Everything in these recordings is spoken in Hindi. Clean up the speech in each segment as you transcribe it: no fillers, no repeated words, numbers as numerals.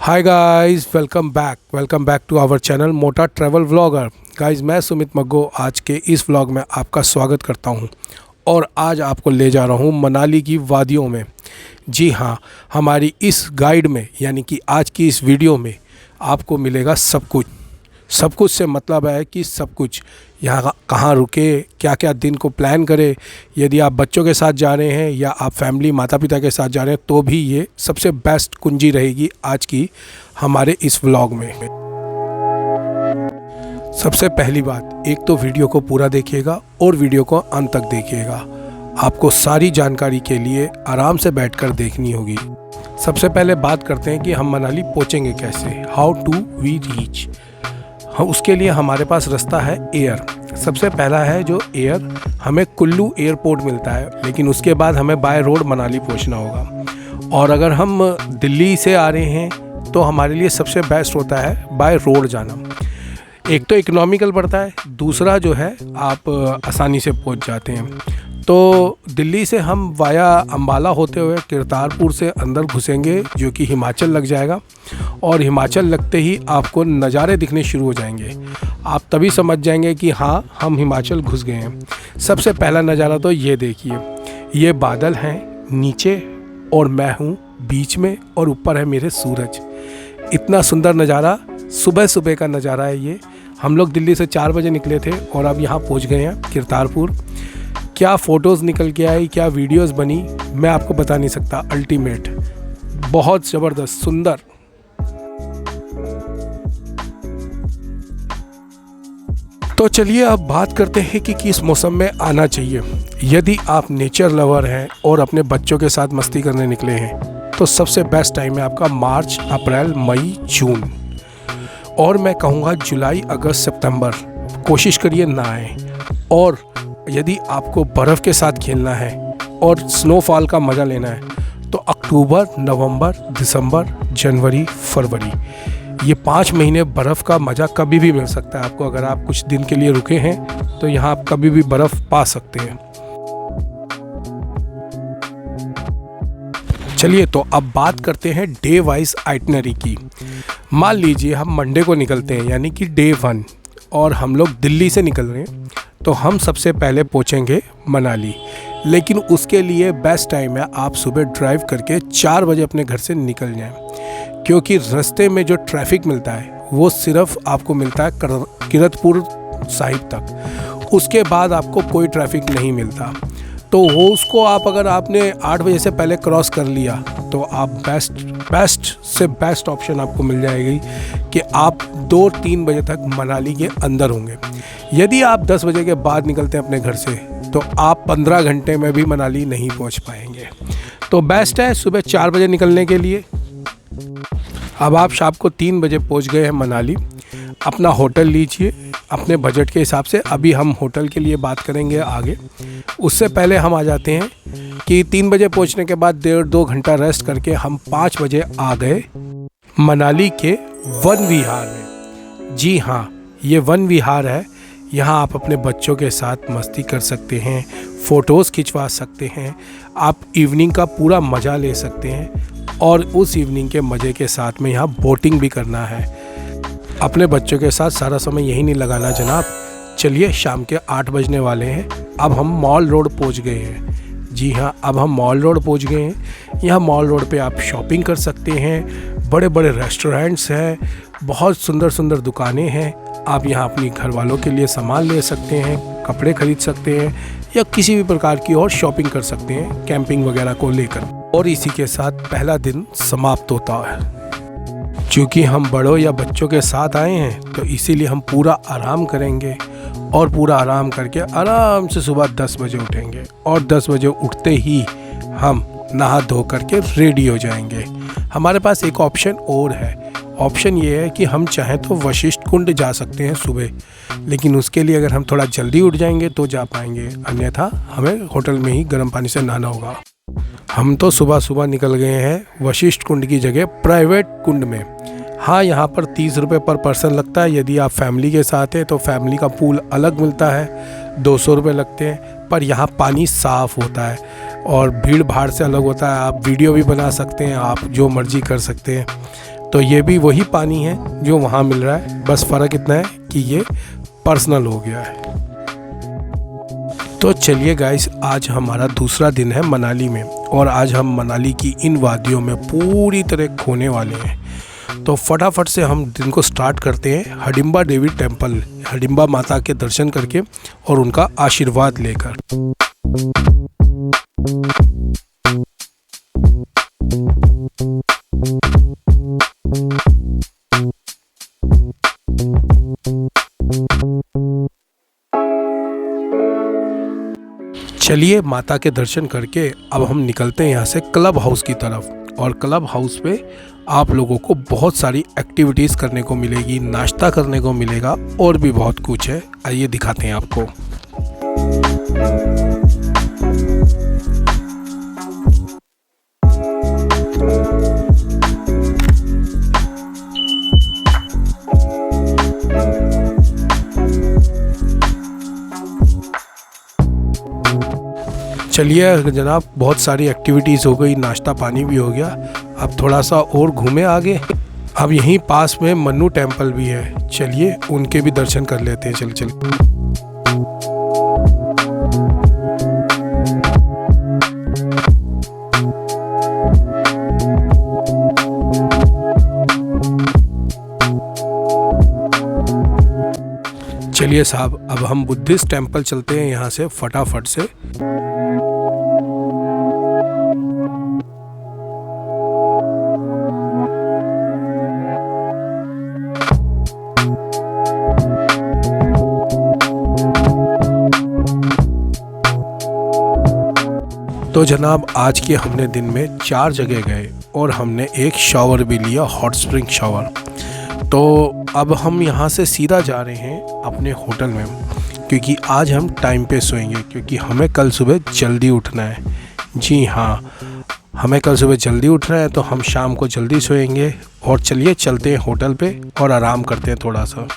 Hi guys, welcome back to our channel Mota travel vlogger. Guys, मैं सुमित मग्गो आज के इस व्लॉग में आपका स्वागत करता हूं और आज आपको ले जा रहा हूं मनाली की वादियों में। जी हाँ, हमारी इस गाइड में यानी कि आज की इस वीडियो में आपको मिलेगा सब कुछ से मतलब है कि सब कुछ, यहाँ कहाँ रुके, क्या क्या दिन को प्लान करें। यदि आप बच्चों के साथ जा रहे हैं या आप फैमिली माता पिता के साथ जा रहे हैं तो भी ये सबसे बेस्ट कुंजी रहेगी आज की हमारे इस व्लॉग में। सबसे पहली बात, एक तो वीडियो को पूरा देखिएगा और वीडियो को अंत तक देखिएगा। आपको सारी जानकारी के लिए आराम से बैठकर देखनी होगी। सबसे पहले बात करते हैं कि हम मनाली पहुँचेंगे कैसे, हाउ टू वी रीच। उसके लिए हमारे पास रास्ता है एयर। सबसे पहला है जो एयर, हमें कुल्लू एयरपोर्ट मिलता है, लेकिन उसके बाद हमें बाय रोड मनाली पहुंचना होगा। और अगर हम दिल्ली से आ रहे हैं तो हमारे लिए सबसे बेस्ट होता है बाय रोड जाना। एक तो इकोनॉमिकल पड़ता है, दूसरा जो है आप आसानी से पहुंच जाते हैं। तो दिल्ली से हम वाया अंबाला होते हुए करतारपुर से अंदर घुसेंगे, जो कि हिमाचल लग जाएगा। और हिमाचल लगते ही आपको नज़ारे दिखने शुरू हो जाएंगे। आप तभी समझ जाएंगे कि हाँ, हम हिमाचल घुस गए हैं। सबसे पहला नज़ारा तो ये देखिए, ये बादल हैं नीचे और मैं हूँ बीच में और ऊपर है मेरे सूरज। इतना सुंदर नज़ारा, सुबह सुबह का नज़ारा है ये। हम लोग दिल्ली से 4 बजे निकले थे और अब यहाँ पहुँच गए हैं करतारपुर। क्या फ़ोटोज़ निकल के आई, क्या वीडियोज़ बनी, मैं आपको बता नहीं सकता। अल्टीमेट, बहुत ज़बरदस्त, सुंदर। तो चलिए अब बात करते हैं कि किस मौसम में आना चाहिए। यदि आप नेचर लवर हैं और अपने बच्चों के साथ मस्ती करने निकले हैं तो सबसे बेस्ट टाइम है आपका मार्च, अप्रैल, मई, जून। और मैं कहूँगा जुलाई, अगस्त, सितंबर कोशिश करिए ना आए। और यदि आपको बर्फ़ के साथ खेलना है और स्नोफॉल का मज़ा लेना है तो अक्टूबर, नवंबर, दिसंबर, जनवरी, फरवरी, ये 5 महीने बर्फ़ का मज़ा कभी भी मिल सकता है आपको। अगर आप कुछ दिन के लिए रुके हैं तो यहाँ आप कभी भी बर्फ़ पा सकते हैं। चलिए तो अब बात करते हैं डे वाइज आइटनरी की। मान लीजिए हम मंडे को निकलते हैं यानी कि डे 1 और हम लोग दिल्ली से निकल रहे हैं तो हम सबसे पहले पहुंचेंगे मनाली। लेकिन उसके लिए बेस्ट टाइम है आप सुबह ड्राइव करके 4 बजे अपने घर से निकल जाएं, क्योंकि रास्ते में जो ट्रैफिक मिलता है वो सिर्फ आपको मिलता है कीरतपुर साहिब तक। उसके बाद आपको कोई ट्रैफिक नहीं मिलता। तो वो उसको आप अगर आपने 8 बजे से पहले क्रॉस कर लिया तो आप बेस्ट से बेस्ट ऑप्शन आपको मिल जाएगी कि आप 2-3 बजे तक मनाली के अंदर होंगे। यदि आप 10 बजे के बाद निकलते हैं अपने घर से तो आप 15 घंटे में भी मनाली नहीं पहुंच पाएंगे। तो बेस्ट है सुबह 4 बजे निकलने के लिए। अब आप शाम को 3 बजे पहुंच गए हैं मनाली। अपना होटल लीजिए अपने बजट के हिसाब से। अभी हम होटल के लिए बात करेंगे आगे। उससे पहले हम आ जाते हैं कि 3 बजे पहुंचने के बाद 1.5-2 घंटा रेस्ट करके हम 5 बजे आ गए मनाली के वन विहार में। जी हाँ, ये वन विहार है। यहाँ आप अपने बच्चों के साथ मस्ती कर सकते हैं, फ़ोटोज़ खिंचवा सकते हैं, आप इवनिंग का पूरा मज़ा ले सकते हैं। और उस इवनिंग के मज़े के साथ में यहाँ बोटिंग भी करना है। अपने बच्चों के साथ सारा समय यही नहीं लगाना जनाब। चलिए, शाम के 8 बजने वाले हैं। अब हम मॉल रोड पहुँच गए हैं। जी हाँ, अब हम मॉल रोड पहुँच गए हैं। यहाँ मॉल रोड पे आप शॉपिंग कर सकते हैं। बड़े बड़े रेस्टोरेंट्स हैं, बहुत सुंदर सुंदर दुकानें हैं। आप यहाँ अपनी घर वालों के लिए सामान ले सकते हैं, कपड़े खरीद सकते हैं या किसी भी प्रकार की और शॉपिंग कर सकते हैं कैंपिंग वगैरह को लेकर। और इसी के साथ पहला दिन समाप्त होता है। क्योंकि हम बड़ों या बच्चों के साथ आए हैं तो इसीलिए हम पूरा आराम करेंगे और पूरा आराम करके आराम से सुबह 10 बजे उठेंगे। और 10 बजे उठते ही हम नहा धो करके रेडी हो जाएंगे। हमारे पास एक ऑप्शन और है। ऑप्शन ये है कि हम चाहें तो वशिष्ठ कुंड जा सकते हैं सुबह, लेकिन उसके लिए अगर हम थोड़ा जल्दी उठ जाएंगे तो जा पाएंगे, अन्यथा हमें होटल में ही गर्म पानी से नहाना होगा। हम तो सुबह सुबह निकल गए हैं वशिष्ठ कुंड की जगह प्राइवेट कुंड में। हाँ, यहाँ पर 30 रुपये पर पर्सन लगता है। यदि आप फैमिली के साथ हैं तो फैमिली का पूल अलग मिलता है, 200 रुपये लगते हैं। पर यहाँ पानी साफ़ होता है और भीड़ भाड़ से अलग होता है। आप वीडियो भी बना सकते हैं, आप जो मर्जी कर सकते हैं। तो ये भी वही पानी है जो वहाँ मिल रहा है, बस फ़र्क इतना है कि ये पर्सनल हो गया है। तो चलिए गाइस, आज हमारा दूसरा दिन है मनाली में और आज हम मनाली की इन वादियों में पूरी तरह खोने वाले हैं। तो फटाफट से हम दिन को स्टार्ट करते हैं हडिम्बा देवी टेम्पल, हडिम्बा माता के दर्शन करके और उनका आशीर्वाद लेकर। चलिए माता के दर्शन करके अब हम निकलते हैं यहाँ से क्लब हाउस की तरफ। और क्लब हाउस पे आप लोगों को बहुत सारी एक्टिविटीज़ करने को मिलेगी, नाश्ता करने को मिलेगा और भी बहुत कुछ है। आइए दिखाते हैं आपको। चलिए जनाब, बहुत सारी एक्टिविटीज़ हो गई, नाश्ता पानी भी हो गया। अब थोड़ा सा और घूमे आगे। अब यहीं पास में मन्नू टेम्पल भी है, चलिए उनके भी दर्शन कर लेते हैं। चल चलिए साहब, अब हम बुद्धिस्ट टेम्पल चलते हैं यहाँ से फटाफट से। तो जनाब, आज के हमने दिन में 4 जगह गए और हमने एक शावर भी लिया, हॉट स्प्रिंग शावर। तो अब हम यहाँ से सीधा जा रहे हैं अपने होटल में, क्योंकि आज हम टाइम पे सोएंगे, क्योंकि हमें कल सुबह जल्दी उठना है। जी हाँ, हमें कल सुबह जल्दी उठना है, तो हम शाम को जल्दी सोएंगे। और चलिए चलते हैं होटल पे और आराम करते हैं थोड़ा सा।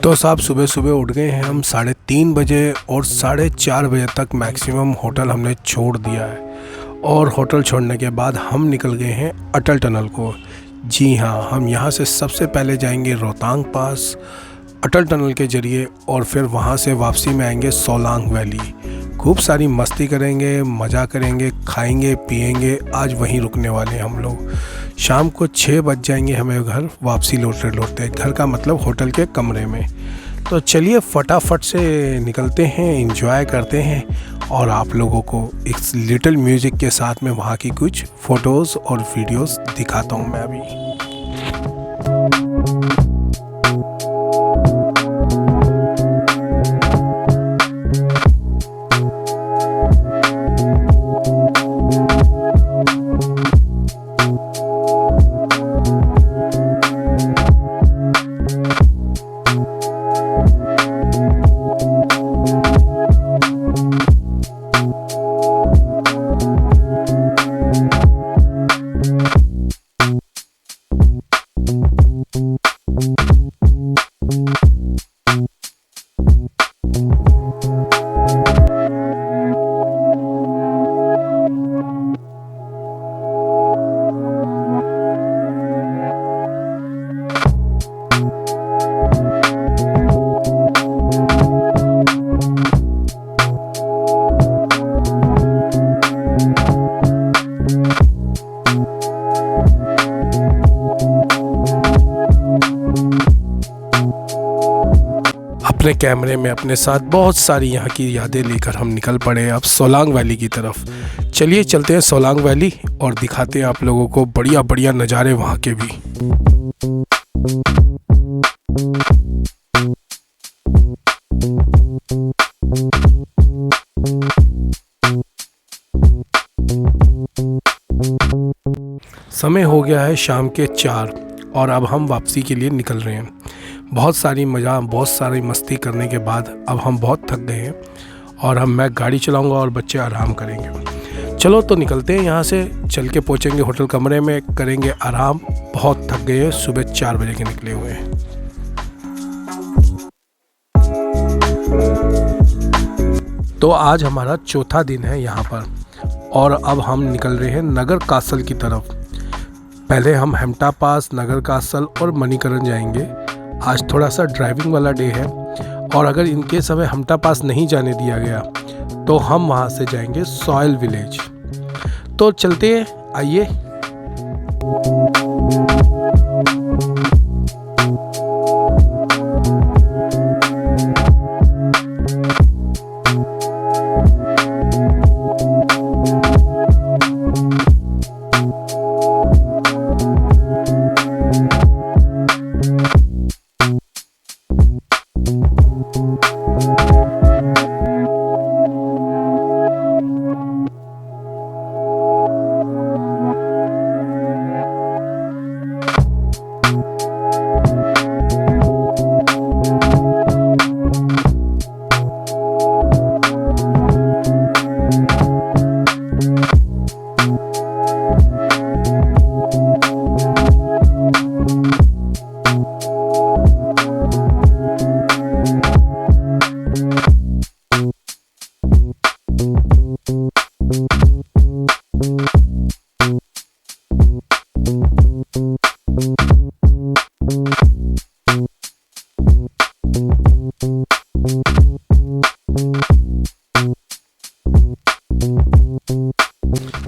तो साहब, सुबह सुबह उठ गए हैं हम 3:30 बजे और 4:30 बजे तक मैक्सिमम होटल हमने छोड़ दिया है। और होटल छोड़ने के बाद हम निकल गए हैं अटल टनल को। जी हाँ, हम यहाँ से सबसे पहले जाएंगे रोहतांग पास अटल टनल के ज़रिए और फिर वहाँ से वापसी में आएंगे सोलांग वैली। खूब सारी मस्ती करेंगे, मज़ा करेंगे, खाएंगे पिएंगे। आज वहीं रुकने वाले हैं हम लोग। शाम को 6 बज जाएंगे हमें घर वापसी लौटते लौटते, घर का मतलब होटल के कमरे में। तो चलिए फटाफट से निकलते हैं, एंजॉय करते हैं और आप लोगों को एक लिटिल म्यूज़िक के साथ में वहाँ की कुछ फ़ोटोज़ और वीडियोज़ दिखाता हूँ मैं अभी। अपने कैमरे में अपने साथ बहुत सारी यहाँ की यादें लेकर हम निकल पड़े अब सोलांग वैली की तरफ। चलिए चलते हैं सोलांग वैली और दिखाते हैं आप लोगों को बढ़िया बढ़िया नज़ारे वहाँ के भी। समय हो गया है शाम के 4 और अब हम वापसी के लिए निकल रहे हैं। बहुत सारी मस्ती करने के बाद अब हम बहुत थक गए हैं और मैं गाड़ी चलाऊंगा और बच्चे आराम करेंगे। चलो तो निकलते हैं यहाँ से, चल के पहुँचेंगे होटल कमरे में, करेंगे आराम। बहुत थक गए हैं, सुबह 4 बजे के निकले हुए हैं। तो आज हमारा चौथा दिन है यहाँ पर और अब हम निकल रहे हैं नगर कासल की तरफ। पहले हम हेमटा पास, नगर कासल और मणिकरण जाएंगे। आज थोड़ा सा ड्राइविंग वाला डे है और अगर इनकेस हमें हेमटा पास नहीं जाने दिया गया तो हम वहाँ से जाएंगे सॉयल विलेज। तो चलते हैं, आइए।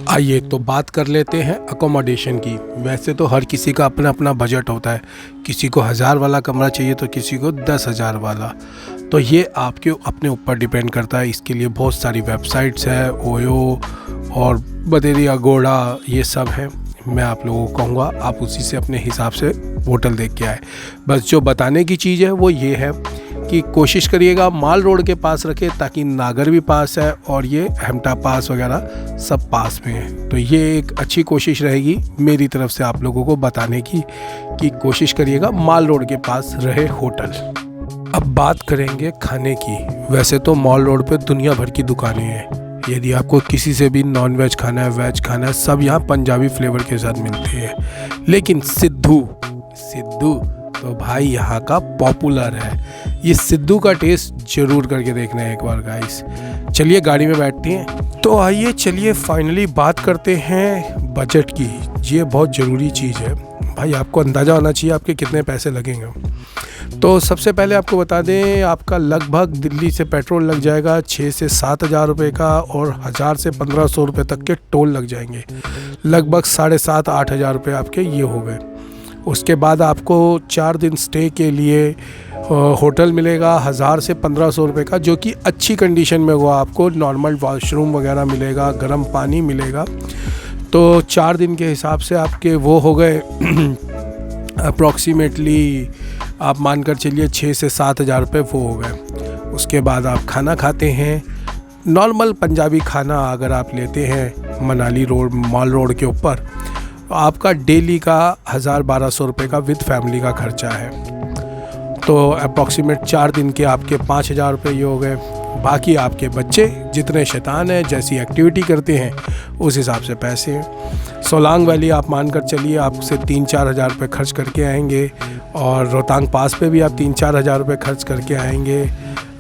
आइए तो बात कर लेते हैं अकोमोडेशन की। वैसे तो हर किसी का अपना अपना बजट होता है, किसी को 1000 वाला कमरा चाहिए तो किसी को 10,000 वाला। तो ये आपके अपने ऊपर डिपेंड करता है। इसके लिए बहुत सारी वेबसाइट्स है, ओयो और बतेरी अगोड़ा, ये सब है। मैं आप लोगों को कहूँगा आप उसी से अपने हिसाब से होटल देख के आए। बस जो बताने की चीज़ है वो ये है कि कोशिश करिएगा माल रोड के पास रखें, ताकि नागर भी पास है और ये हेमटा पास वगैरह सब पास में है। तो ये एक अच्छी कोशिश रहेगी मेरी तरफ से आप लोगों को बताने की कि कोशिश करिएगा माल रोड के पास रहे होटल। अब बात करेंगे खाने की। वैसे तो मॉल रोड पे दुनिया भर की दुकानें हैं। यदि आपको किसी से भी नॉन वेज खाना है, वेज खाना है, सब यहाँ पंजाबी फ्लेवर के साथ मिलते हैं। लेकिन सिद्धू तो भाई यहाँ का पॉपुलर है। ये सिद्धू का टेस्ट जरूर करके देखना है एक बार गाइस। चलिए गाड़ी में बैठते हैं। तो आइए चलिए फाइनली बात करते हैं बजट की। ये बहुत ज़रूरी चीज़ है भाई, आपको अंदाज़ा होना चाहिए आपके कितने पैसे लगेंगे। तो सबसे पहले आपको बता दें, आपका लगभग दिल्ली से पेट्रोल लग जाएगा 6 से 7 हज़ार रुपये का, और 1000 से 1500 रुपये तक के टोल लग जाएंगे। लगभग 7,500-8 हज़ार रुपये आपके ये हो गए। उसके बाद आपको 4 दिन स्टे के लिए होटल मिलेगा 1000 से 1500 रुपये का, जो कि अच्छी कंडीशन में हुआ। आपको नॉर्मल वॉशरूम वगैरह मिलेगा, गर्म पानी मिलेगा। तो 4 दिन के हिसाब से आपके वो हो गए अप्रॉक्सीमेटली आप मानकर चलिए 6 से 7 हज़ार रुपये वो हो गए। उसके बाद आप खाना खाते हैं, नॉर्मल पंजाबी खाना अगर आप लेते हैं मनाली रोड, मॉल रोड के ऊपर, तो आपका डेली का 1000-1200 रुपये का विद फैमिली का खर्चा है। तो अप्रॉक्सीमेट 4 दिन के आपके 5000 रुपये ये हो गए। बाकी आपके बच्चे जितने शैतान हैं, जैसी एक्टिविटी करते हैं उस हिसाब से पैसे हैं। सोलांग वैली आप मानकर चलिए आपसे 3-4 हज़ार रुपये खर्च करके आएंगे, और रोहतांग पास पे भी आप 3-4 हज़ार रुपये खर्च करके आएंगे।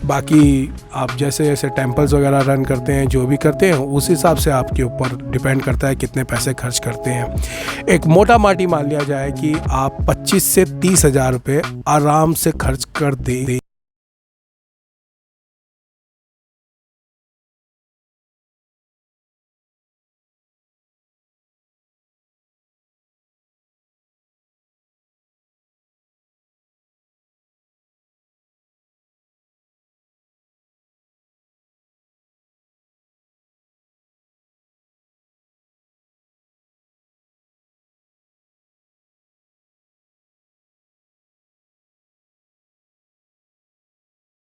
बाकी आप जैसे जैसे टेम्पल्स वगैरह रन करते हैं, जो भी करते हैं, उस हिसाब से आपके ऊपर डिपेंड करता है कितने पैसे खर्च करते हैं। एक मोटा माटी मान लिया जाए कि आप 25 से 30 हज़ार रुपये आराम से खर्च कर दें।